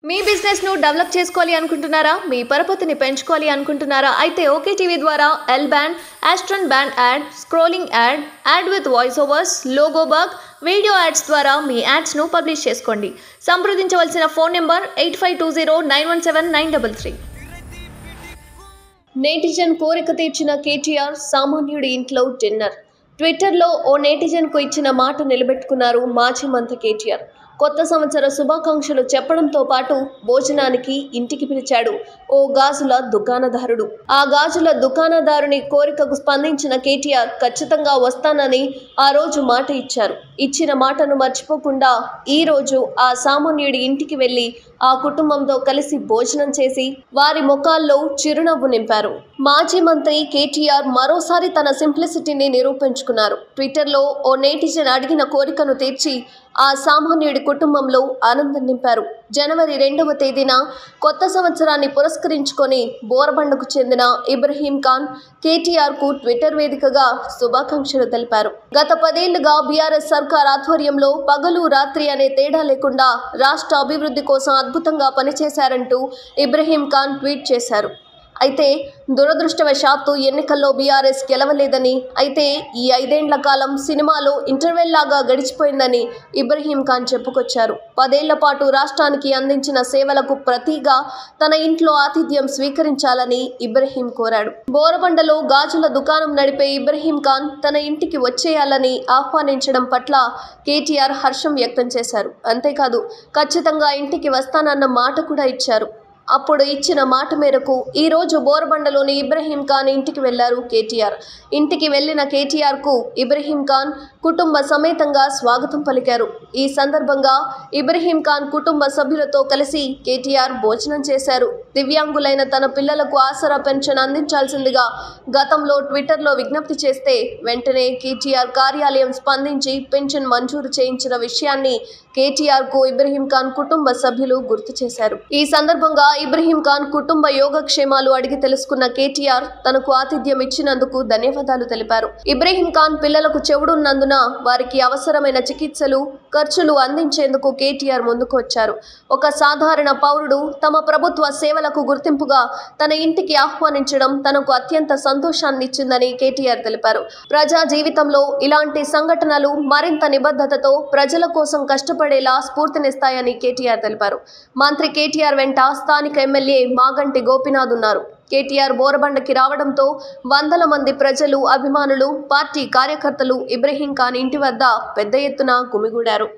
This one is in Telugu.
మీ బిజినెస్ ను డెవలప్ చేసుకోవాలి అనుకుంటున్నారా? మీ పరపతిని పెంచుకోవాలి అనుకుంటున్నారా? అయితే ఓకే టీవీ ద్వారా L band, aston band ad, scrolling ad, ad with voice overs, logo bug, video ads ద్వారా మీ యాడ్స్ ను పబ్లిష్ చేసుకోండి. సంప్రదించవలసిన ఫోన్ నెంబర్ 8520917933. నేటిజన్ కోరిక తీర్చిన కేటీఆర్ సామాన్యుడి ఇంట్లో డిన్నర్. ట్విట్టర్లో ఓ నేటిజన్కు ఇచ్చిన మాట నిలబెట్టుకున్నారు మాజీ మంత్రి కేటీఆర్. కొత్త సంవత్సర శుభాకాంక్షలు చెప్పడంతో పాటు భోజనానికి ఇంటికి పిలిచాడు ఓ గాజుల దుకాణదారుడు. ఆ గాజుల దుకాణదారుని కోరికకు స్పందించిన కేటీఆర్ ఖచ్చితంగా వస్తానని ఆ రోజు మాట ఇచ్చారు. ఇచ్చిన మాటను మర్చిపోకుండా ఈ రోజు ఆ సామాన్యుడి ఇంటికి వెళ్లి ఆ కుటుంబంతో కలిసి భోజనం చేసి వారి ముఖాల్లో చిరునవ్వు నింపారు. మాజీ మంత్రి కేటీఆర్ మరోసారి తన సింప్లిసిటీని నిరూపించుకున్నారు. ట్విట్టర్లో ఓ నేటిజన్ అడిగిన కోరికను తీర్చి ఆ సామాన్యుడి కుటుంబంలో ఆనందం నింపారు. జనవరి 2వ తేదీన కొత్త సంవత్సరాన్ని పురస్కరించుకొని బోరబండకు చెందిన ఇబ్రహీం ఖాన్ కేటీఆర్కు ట్విట్టర్ వేదికగా శుభాకాంక్షలు తెలిపారు. గత 10 ఏళ్లుగా బీఆర్ఎస్ సర్కార్ ఆధ్వర్యంలో పగలు రాత్రి అనే తేడా లేకుండా రాష్ట్ర అభివృద్ధి కోసం అద్భుతంగా పనిచేశారంటూ ఇబ్రహీం ఖాన్ ట్వీట్ చేశారు. అయితే దురదృష్టవశాత్తు ఎన్నికల్లో బీఆర్ఎస్ గెలవలేదని, అయితే ఈ 5 ఏళ్ల కాలం సినిమాలో ఇంటర్వెల్ లాగా గడిచిపోయిందని ఇబ్రహీం ఖాన్ చెప్పుకొచ్చారు. 10 ఏళ్ల పాటు రాష్ట్రానికి అందించిన సేవలకు ప్రతిగా తన ఇంట్లో ఆతిథ్యం స్వీకరించాలని ఇబ్రహీం కోరాడు. బోరబండలో గాజుల దుకాణం నడిపే ఇబ్రహీం ఖాన్ తన ఇంటికి వచ్చేయాలని ఆహ్వానించడం పట్ల కేటీఆర్ హర్షం వ్యక్తం చేశారు. అంతేకాదు ఖచ్చితంగా ఇంటికి వస్తానన్న మాట కూడా ఇచ్చారు. అప్పుడు ఇచ్చిన మాట మేరకు ఈ రోజు బోరబండలోని ఇబ్రహీం ఖాన్ ఇంటికి వెళ్లారు కేటీఆర్. ఇంటికి వెళ్లిన కేటీఆర్కు ఇబ్రహీం ఖాన్ కుటుంబ సమేతంగా స్వాగతం పలికారు. ఈ సందర్భంగా ఇబ్రహీం ఖాన్ కుటుంబ సభ్యులతో కలిసి కేటీఆర్ భోజనం చేశారు. దివ్యాంగులైన తన పిల్లలకు ఆసరా పెన్షన్ అందించాల్సిందిగా గతంలో ట్విట్టర్లో విజ్ఞప్తి చేస్తే వెంటనే కేటీఆర్ కార్యాలయం స్పందించి పెన్షన్ మంజూరు చేయించిన విషయాన్ని కేటీఆర్కు ఇబ్రహీం ఖాన్ కుటుంబ సభ్యులు గుర్తు చేశారు. ఈ సందర్భంగా ఇబ్రహీం ఖాన్ కుటుంబ యోగక్షేమాలు అడిగి తెలుసుకున్న కేటీఆర్ తనకు ఆతిథ్యం ఇచ్చినందుకు ధన్యవాదాలు తెలిపారు. ఇబ్రహీం ఖాన్ పిల్లలకు చెవుడున్నందున వారికి అవసరమైన చికిత్సలు ఖర్చులు అందించేందుకు కేటీఆర్ ముందుకు వచ్చారు. ఒక సాధారణ పౌరుడు తమ ప్రభుత్వ సేవలకు గుర్తింపుగా తన ఇంటికి ఆహ్వానించడం తనకు అత్యంత సంతోషాన్నిచ్చిందని కేటీఆర్ తెలిపారు. ప్రజా జీవితంలో ఇలాంటి సంఘటనలు మరింత నిబద్ధతతో ప్రజల కోసం కష్టపడేలా స్ఫూర్తినిస్తాయని కేటీఆర్ తెలిపారు. మంత్రి కేటీఆర్ వెంట స్థానిక ఎమ్మెల్యే మాగంటి గోపీనాథ్ ఉన్నారు. కేటీఆర్ బోరబండకి రావడంతో వందల మంది ప్రజలు, అభిమానులు, పార్టీ కార్యకర్తలు ఇబ్రహీం ఖాన్ ఇంటి వద్ద పెద్ద ఎత్తున గుమిగూడారు.